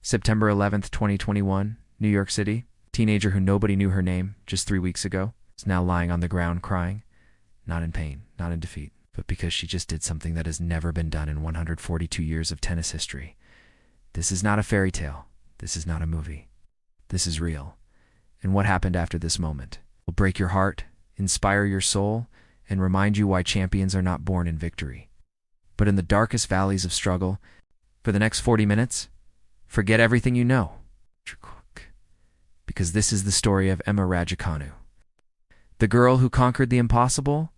September 11th, 2021, New York City. Teenager who nobody knew her name just 3 weeks ago is now lying on the ground crying. Not in pain, not in defeat, but because she just did something that has never been done in 142 years of tennis history. This is not a fairy tale. This is not a movie. This is real. And what happened after this moment will break your heart, inspire your soul, and remind you why champions are not born in victory, but in the darkest valleys of struggle. For the next 40 minutes, forget everything you know, because this is the story of Emma Raducanu. The girl who conquered the impossible,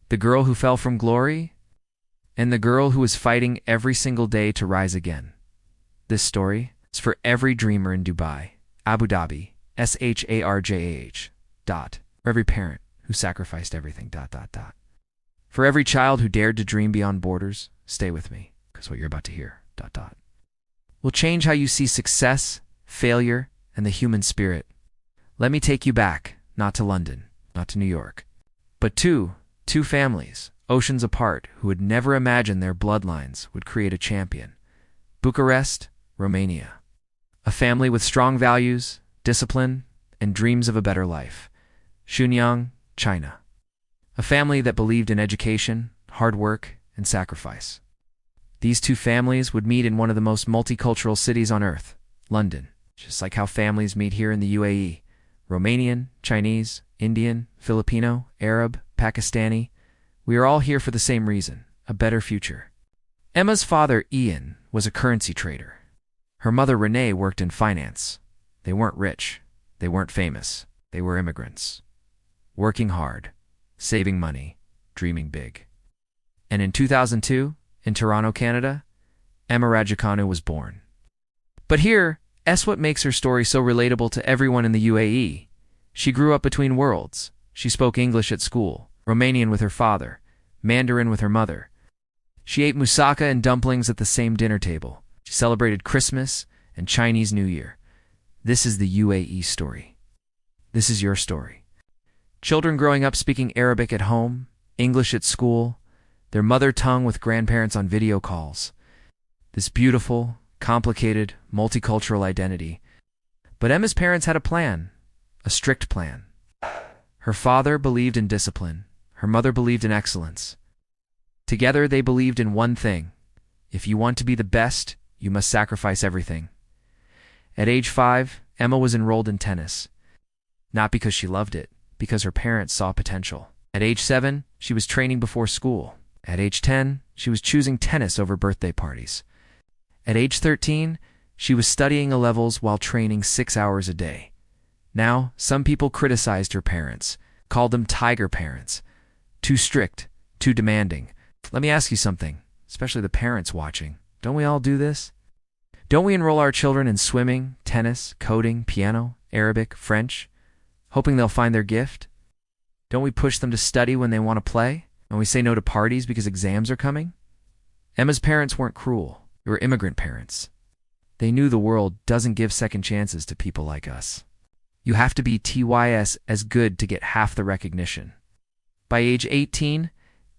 the girl who fell from glory, and the girl who is fighting every single day to rise again. This story is for every dreamer in Dubai, Abu Dhabi, Sharjah, for every parent who sacrificed everything, for every child who dared to dream beyond borders. Stay with me, because what you're about to hear, will change how you see success, failure, and the human spirit. Let me take you back, not to London, not to New York, but two families, oceans apart, who would never imagine their bloodlines would create a champion. Bucharest, Romania. A family with strong values, discipline, and dreams of a better life. Shenyang, China. A family that believed in education, hard work, and sacrifice. These two families would meet in one of the most multicultural cities on earth, London, just like how families meet here in the UAE. Romanian, Chinese, Indian, Filipino, Arab, Pakistani. We are all here for the same reason, a better future. Emma's father, Ian, was a currency trader. Her mother, Renee, worked in finance. They weren't rich. They weren't famous. They were immigrants. Working hard, saving money, dreaming big. And in 2002, in Toronto, Canada, Emma Raducanu was born. But here's what makes her story so relatable to everyone in the UAE. She grew up between worlds. She spoke English at school, Romanian with her father, Mandarin with her mother. She ate moussaka and dumplings at the same dinner table. She celebrated Christmas and Chinese New Year. This is the UAE story. This is your story. Children growing up speaking Arabic at home, English at school, their mother tongue with grandparents on video calls. This beautiful, complicated, multicultural identity. But Emma's parents had a plan, a strict plan. Her father believed in discipline. Her mother believed in excellence. Together, they believed in one thing. If you want to be the best, you must sacrifice everything. At age 5, Emma was enrolled in tennis. Not because she loved it, because her parents saw potential. At age 7, she was training before school. At age 10, she was choosing tennis over birthday parties. At age 13, she was studying A-levels while training 6 hours a day. Now, some people criticized her parents, called them tiger parents. Too strict, too demanding. Let me ask you something, especially the parents watching. Don't we all do this? Don't we enroll our children in swimming, tennis, coding, piano, Arabic, French, hoping they'll find their gift? Don't we push them to study when they want to play? And we say no to parties because exams are coming? Emma's parents weren't cruel. They were immigrant parents. They knew the world doesn't give second chances to people like us. You have to be TYS as good to get half the recognition. By age 18,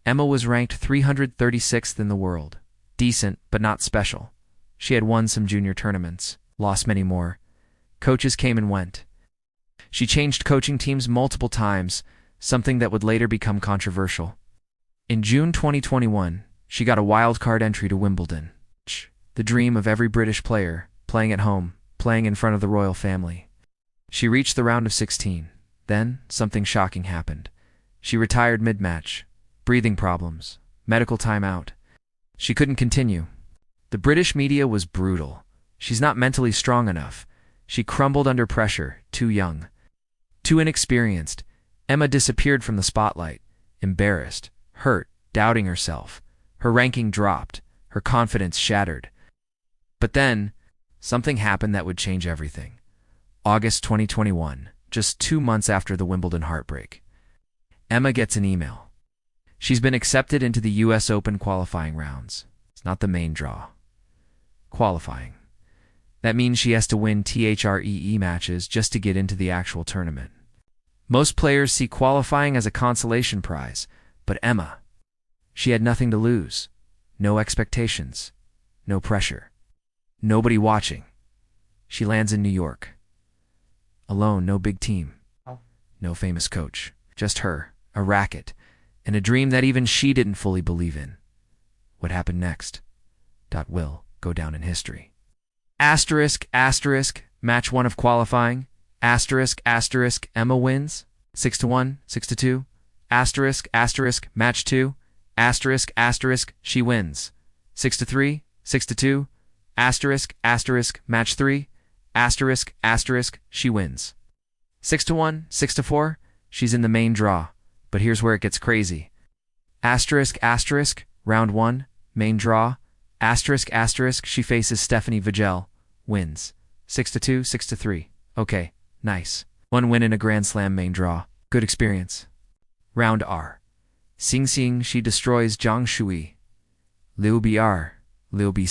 Emma was ranked 336th in the world. Decent, but not special. She had won some junior tournaments, lost many more. Coaches came and went. She changed coaching teams multiple times, something that would later become controversial. In June 2021, she got a wildcard entry to Wimbledon. The dream of every British player, playing at home, playing in front of the royal family. She reached the round of 16. Then, something shocking happened. She retired mid-match. Breathing problems. Medical timeout. She couldn't continue. The British media was brutal. She's not mentally strong enough. She crumbled under pressure, too young. Too inexperienced. Emma disappeared from the spotlight. Embarrassed. Hurt. Doubting herself. Her ranking dropped. Her confidence shattered. But then, something happened that would change everything. August 2021, just 2 months after the Wimbledon heartbreak. Emma gets an email. She's been accepted into the US Open qualifying rounds. It's not the main draw. Qualifying. That means she has to win THREE matches just to get into the actual tournament. Most players see qualifying as a consolation prize, but Emma, she had nothing to lose. No expectations. No pressure. Nobody watching. She lands in New York. Alone, no big team. No famous coach. Just her, a racket, and a dream that even she didn't fully believe in. What happened next? Will go down in history. Asterisk, asterisk, match 1 of qualifying. Asterisk, asterisk, Emma wins. 6-1, 6-2. Asterisk, asterisk, match 2. Asterisk, asterisk, she wins. 6-3, 6-2. Asterisk, asterisk, match 3. Asterisk, asterisk, she wins. 6-1, 6-4, she's in the main draw. But here's where it gets crazy. Asterisk, asterisk, round 1, main draw. Asterisk, asterisk, she faces Stephanie Vigel. Wins. 6-2, 6-3. Okay, nice. 1 win in a Grand Slam main draw. Good experience. Round R. Sing Sing, she destroys Zhang Shui. Liu Bi'er, Liu Bi.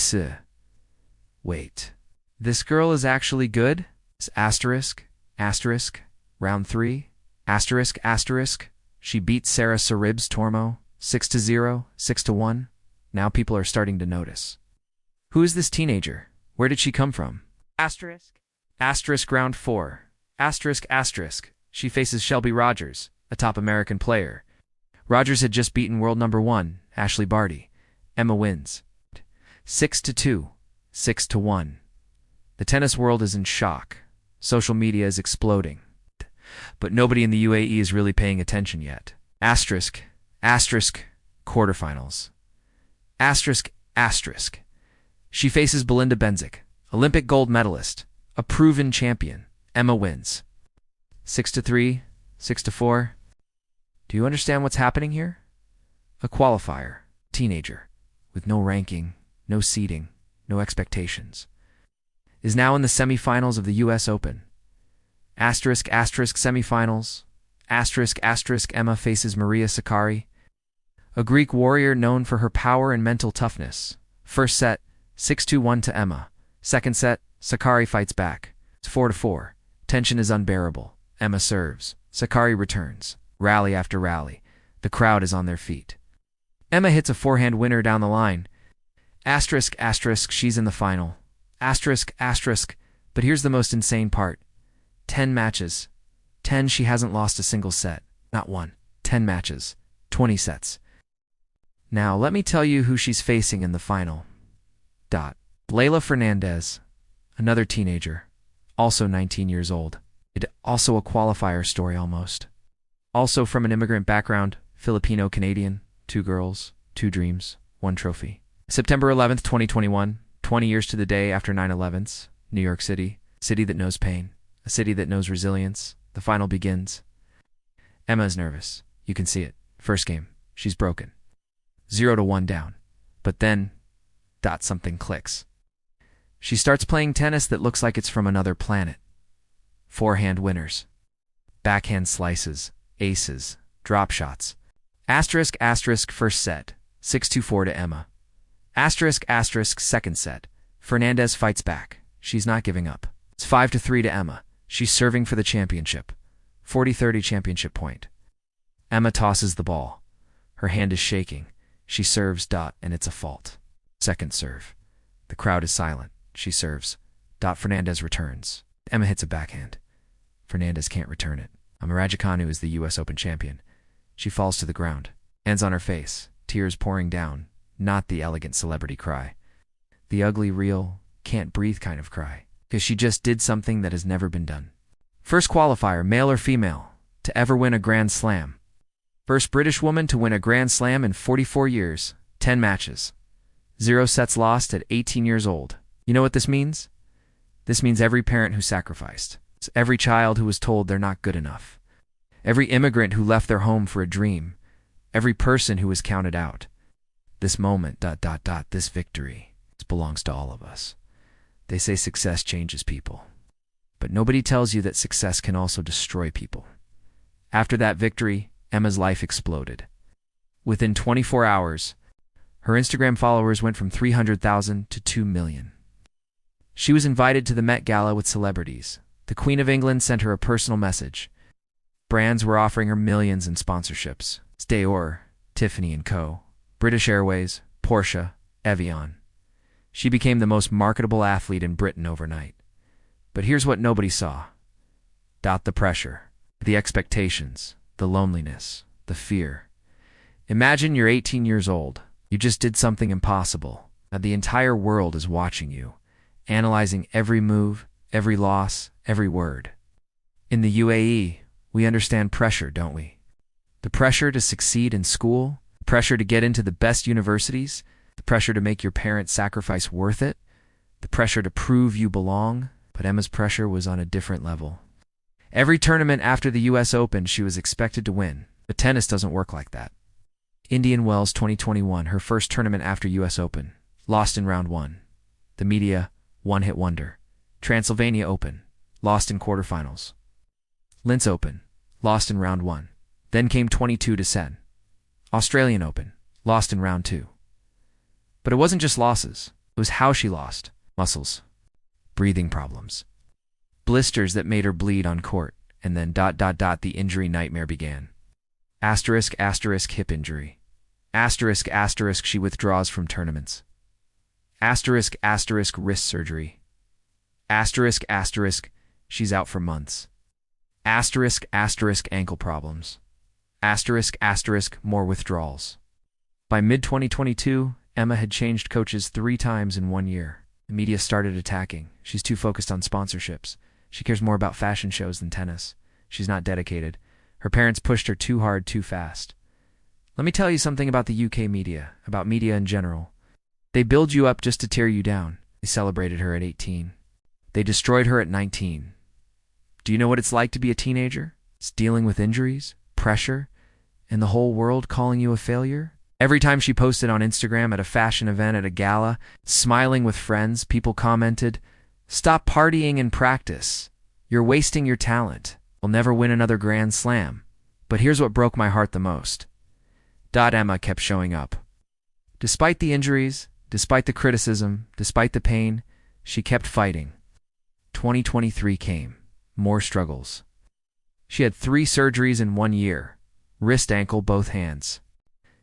Wait. This girl is actually good? Asterisk, asterisk, round 3. Asterisk, asterisk, she beats Sarah Saribs Tormo. 6-0, 6-1. Now people are starting to notice. Who is this teenager? Where did she come from? Asterisk. Asterisk, round 4. Asterisk, asterisk, she faces Shelby Rogers, a top American player. Rogers had just beaten world number 1, Ashley Barty. Emma wins. 6-2, 6-1. The tennis world is in shock. Social media is exploding. But nobody in the UAE is really paying attention yet. Asterisk, asterisk, quarterfinals. Asterisk, asterisk. She faces Belinda Bencic, Olympic gold medalist, a proven champion. Emma wins. 6-3, 6-4. Do you understand what's happening here? A qualifier, teenager, with no ranking, no seeding, no expectations, is now in the semifinals of the US Open. Asterisk, asterisk, semifinals. Asterisk, asterisk, Emma faces Maria Sakkari, a Greek warrior known for her power and mental toughness. First set, 6-1 to Emma. Second set, Sakkari fights back. It's 4-4. Tension is unbearable. Emma serves. Sakkari returns. Rally after rally. The crowd is on their feet. Emma hits a forehand winner down the line. Asterisk, asterisk, she's in the final. Asterisk, asterisk, but here's the most insane part. 10 matches. 10, she hasn't lost a single set. Not one. 10 matches. 20 sets. Now, let me tell you who she's facing in the final. Leylah Fernandez, another teenager, also 19 years old. Also a qualifier story almost. Also from an immigrant background, Filipino-Canadian, 2 girls, 2 dreams, 1 trophy. September 11th, 2021, 20 years to the day after 9/11's, New York City, city that knows pain, a city that knows resilience. The final begins. Emma is nervous. You can see it. First game, she's broken. 0-1 down. But then, something clicks. She starts playing tennis that looks like it's from another planet. Forehand winners. Backhand slices, aces, drop shots. Asterisk, asterisk, first set, 6-4 to Emma. Asterisk, asterisk, second set. Fernandez fights back. She's not giving up. It's 5-3 to Emma. She's serving for the championship. 40-30 championship point. Emma tosses the ball. Her hand is shaking. She serves, and it's a fault. Second serve. The crowd is silent. She serves. Fernandez returns. Emma hits a backhand. Fernandez can't return it. Emma Raducanu is the US Open champion. She falls to the ground. Hands on her face. Tears pouring down. Not the elegant celebrity cry. The ugly, real, can't breathe kind of cry. Because she just did something that has never been done. First qualifier, male or female, to ever win a Grand Slam. First British woman to win a Grand Slam in 44 years, 10 matches. 0 sets lost at 18 years old. You know what this means? This means every parent who sacrificed. It's every child who was told they're not good enough. Every immigrant who left their home for a dream. Every person who was counted out. This moment, this victory, this belongs to all of us. They say success changes people. But nobody tells you that success can also destroy people. After that victory, Emma's life exploded. Within 24 hours, her Instagram followers went from 300,000 to 2 million. She was invited to the Met Gala with celebrities. The Queen of England sent her a personal message. Brands were offering her millions in sponsorships. Dior, Tiffany & Co., British Airways, Porsche, Evian. She became the most marketable athlete in Britain overnight. But here's what nobody saw. The pressure, the expectations, the loneliness, the fear. Imagine you're 18 years old. You just did something impossible. Now the entire world is watching you, analyzing every move, every loss, every word. In the UAE, we understand pressure, don't we? The pressure to succeed in school, the pressure to get into the best universities, the pressure to make your parents' sacrifice worth it, the pressure to prove you belong. But Emma's pressure was on a different level. Every tournament after the US Open, she was expected to win. But tennis doesn't work like that. Indian Wells 2021, her first tournament after US Open. Lost in round 1. The media, one-hit wonder. Transylvania Open. Lost in quarterfinals. Linz Open. Lost in round 1. Then came 22 to 10. Australian Open. Lost in round 2. But it wasn't just losses. It was how she lost. Muscles. Breathing problems. Blisters that made her bleed on court. And then ... the injury nightmare began. ***, hip injury. ***, she withdraws from tournaments. ***, wrist surgery. ***, she's out for months. ***, ankle problems. ***, more withdrawals. By mid-2022, Emma had changed coaches 3 times in 1 year. The media started attacking. She's too focused on sponsorships. She cares more about fashion shows than tennis. She's not dedicated. Her parents pushed her too hard, too fast. Let me tell you something about the UK media, about media in general. They build you up just to tear you down. They celebrated her at 18. They destroyed her at 19. Do you know what it's like to be a teenager? It's dealing with injuries, pressure, and the whole world calling you a failure. Every time she posted on Instagram, at a fashion event, at a gala, smiling with friends, people commented, "Stop partying and practice. You're wasting your talent. We'll never win another Grand Slam." But here's what broke my heart the most. Emma kept showing up. Despite the injuries, despite the criticism, despite the pain, she kept fighting. 2023 came. More struggles. She had 3 surgeries in 1 year. Wrist, ankle, both hands.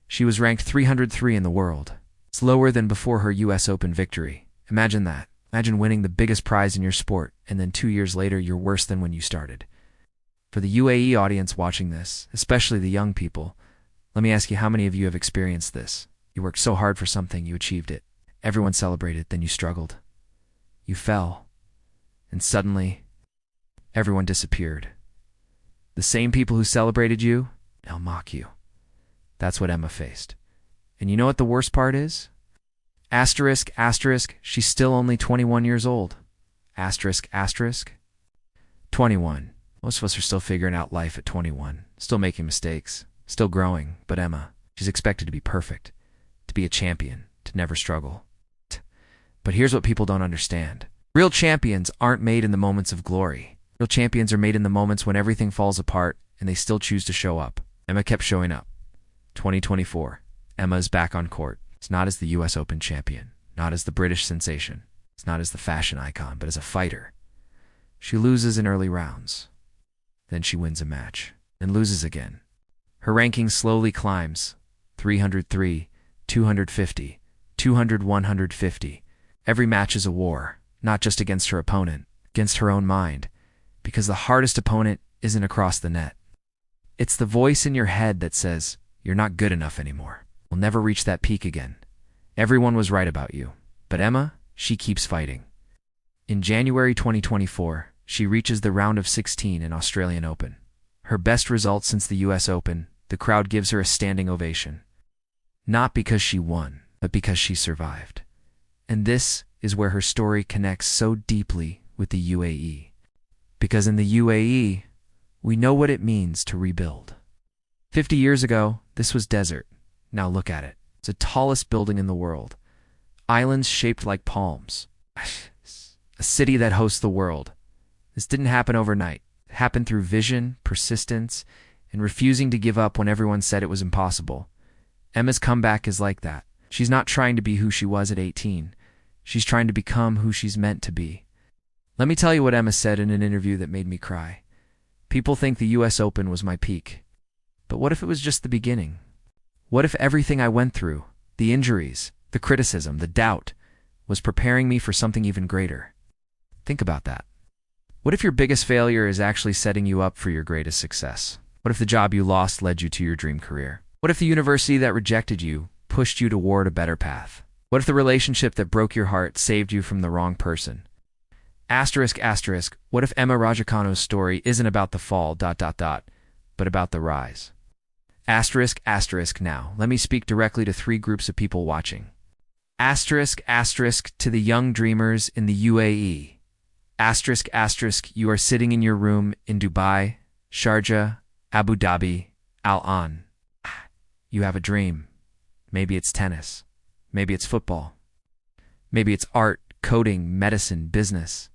She was ranked 303 in the world. It's lower than before her US Open victory. Imagine that. Imagine winning the biggest prize in your sport, and then 2 years later you're worse than when you started. For the UAE audience watching this, especially the young people, let me ask you, how many of you have experienced this? You worked so hard for something, you achieved it. Everyone celebrated, then you struggled. You fell. And suddenly, everyone disappeared. The same people who celebrated you, now mock you. That's what Emma faced. And you know what the worst part is? Asterisk, she's still only 21 years old. Asterisk. 21. Most of us are still figuring out life at 21, still making mistakes, still growing. But Emma, she's expected to be perfect, to be a champion, to never struggle. But here's what people don't understand. Real champions aren't made in the moments of glory. Real champions are made in the moments when everything falls apart and they still choose to show up. Emma kept showing up. 2024. Emma is back on court. It's not as the US Open champion, not as the British sensation. It's not as the fashion icon, but as a fighter. She loses in early rounds. Then she wins a match, and loses again. Her ranking slowly climbs. 303, 250, 200, 150. Every match is a war, not just against her opponent, against her own mind, because the hardest opponent isn't across the net. It's the voice in your head that says, "You're not good enough anymore. We'll never reach that peak again. Everyone was right about you." But Emma, she keeps fighting. In January 2024, she reaches the round of 16 in Australian Open. Her best result since the US Open, the crowd gives her a standing ovation. Not because she won, but because she survived. And this is where her story connects so deeply with the UAE. Because in the UAE, we know what it means to rebuild. 50 years ago, this was desert. Now look at it. It's the tallest building in the world. Islands shaped like palms. A city that hosts the world. This didn't happen overnight. It happened through vision, persistence, and refusing to give up when everyone said it was impossible. Emma's comeback is like that. She's not trying to be who she was at 18. She's trying to become who she's meant to be. Let me tell you what Emma said in an interview that made me cry. People think the US Open was my peak. But what if it was just the beginning? What if everything I went through, the injuries, the criticism, the doubt, was preparing me for something even greater? Think about that. What if your biggest failure is actually setting you up for your greatest success? What if the job you lost led you to your dream career? What if the university that rejected you pushed you toward a better path? What if the relationship that broke your heart saved you from the wrong person? Asterisk, asterisk, what if Emma Raducanu's story isn't about the fall, but about the rise? Asterisk, asterisk, now, let me speak directly to three groups of people watching. Asterisk, asterisk, to the young dreamers in the UAE. Asterisk, asterisk, you are sitting in your room in Dubai, Sharjah, Abu Dhabi, Al-An. You have a dream. Maybe it's tennis. Maybe it's football. Maybe it's art, coding, medicine, business.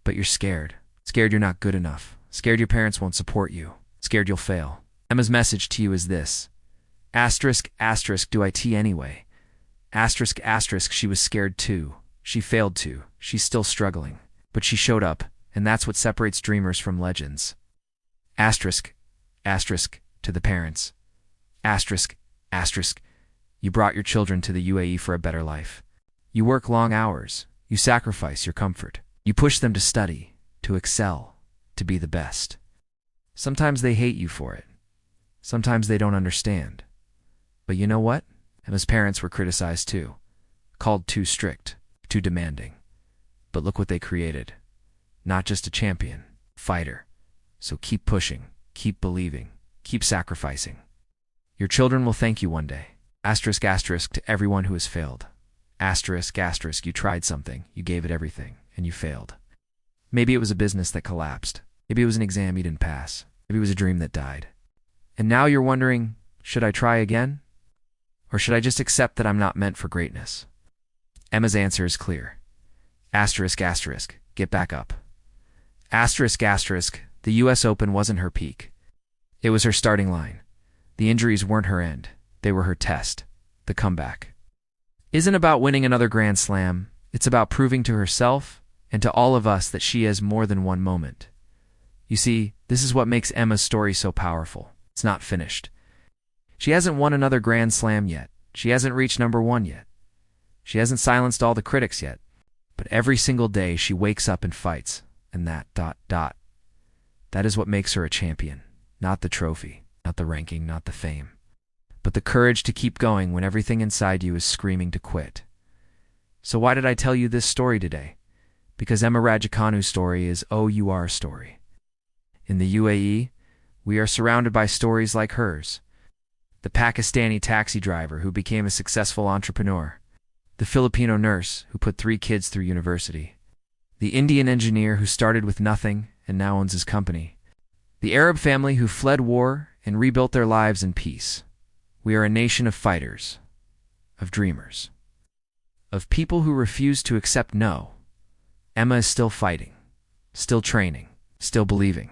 But you're scared. Scared you're not good enough. Scared your parents won't support you. Scared you'll fail. Emma's message to you is this. Asterisk, asterisk, do it anyway. Asterisk, asterisk, she was scared too. She failed too. She's still struggling. But she showed up, and that's what separates dreamers from legends. Asterisk, asterisk, to the parents. Asterisk, asterisk, you brought your children to the UAE for a better life. You work long hours. You sacrifice your comfort. You push them to study, to excel, to be the best. Sometimes they hate you for it. Sometimes they don't understand. But you know what? Emma's parents were criticized too. Called too strict, too demanding. But look what they created. Not just a champion, fighter. So keep pushing, keep believing, keep sacrificing. Your children will thank you one day. Asterisk, asterisk, to everyone who has failed. Asterisk, asterisk, you tried something, you gave it everything, and you failed. Maybe it was a business that collapsed. Maybe it was an exam you didn't pass. Maybe it was a dream that died. And now you're wondering, should I try again? Or should I just accept that I'm not meant for greatness? Emma's answer is clear. Asterisk, asterisk, get back up. Asterisk, asterisk, the US Open wasn't her peak. It was her starting line. The injuries weren't her end. They were her test. The comeback isn't about winning another Grand Slam. It's about proving to herself and to all of us that she has more than one moment. You see, this is what makes Emma's story so powerful. It's not finished. She hasn't won another Grand Slam yet. She hasn't reached #1 yet. She hasn't silenced all the critics yet. But every single day she wakes up and fights. And that is what makes her a champion. Not the trophy, not the ranking, not the fame. But the courage to keep going when everything inside you is screaming to quit. So why did I tell you this story today? Because Emma Raducanu's story is our story. In the UAE, we are surrounded by stories like hers. The Pakistani taxi driver who became a successful entrepreneur. The Filipino nurse who put 3 kids through university. The Indian engineer who started with nothing and now owns his company. The Arab family who fled war and rebuilt their lives in peace. We are a nation of fighters, of dreamers, of people who refuse to accept no. Emma is still fighting, still training, still believing.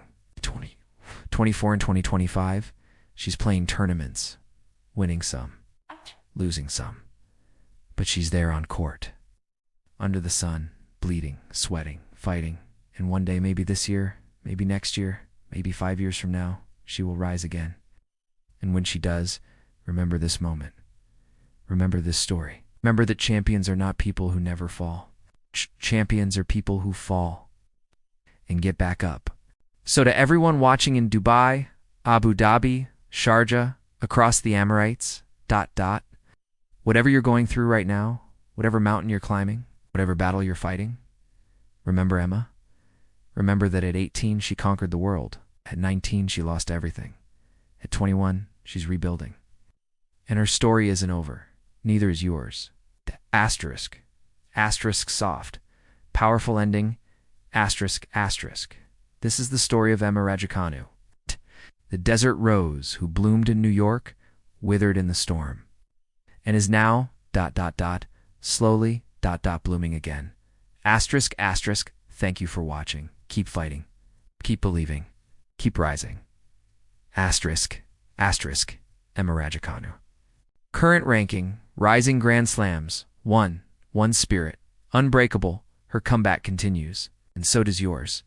24 and 2025, she's playing tournaments, winning some, losing some. But she's there on court, under the sun, bleeding, sweating, fighting. And one day, maybe this year, maybe next year, maybe 5 years from now, she will rise again. And when she does, remember this moment. Remember this story. Remember that champions are not people who never fall. Champions are people who fall and get back up. So to everyone watching in Dubai, Abu Dhabi, Sharjah, across the Emirates, whatever you're going through right now, whatever mountain you're climbing, whatever battle you're fighting, remember Emma. Remember that at 18, she conquered the world. At 19, she lost everything. At 21, she's rebuilding. And her story isn't over. Neither is yours. The asterisk. Asterisk soft. Powerful ending. Asterisk, asterisk. This is the story of Emma Raducanu. The desert rose who bloomed in New York, withered in the storm. And is now, slowly, blooming again. Asterisk, asterisk, thank you for watching. Keep fighting. Keep believing. Keep rising. Asterisk, asterisk, Emma Raducanu. Current ranking, rising Grand Slams, 1, one spirit, unbreakable, her comeback continues, and so does yours.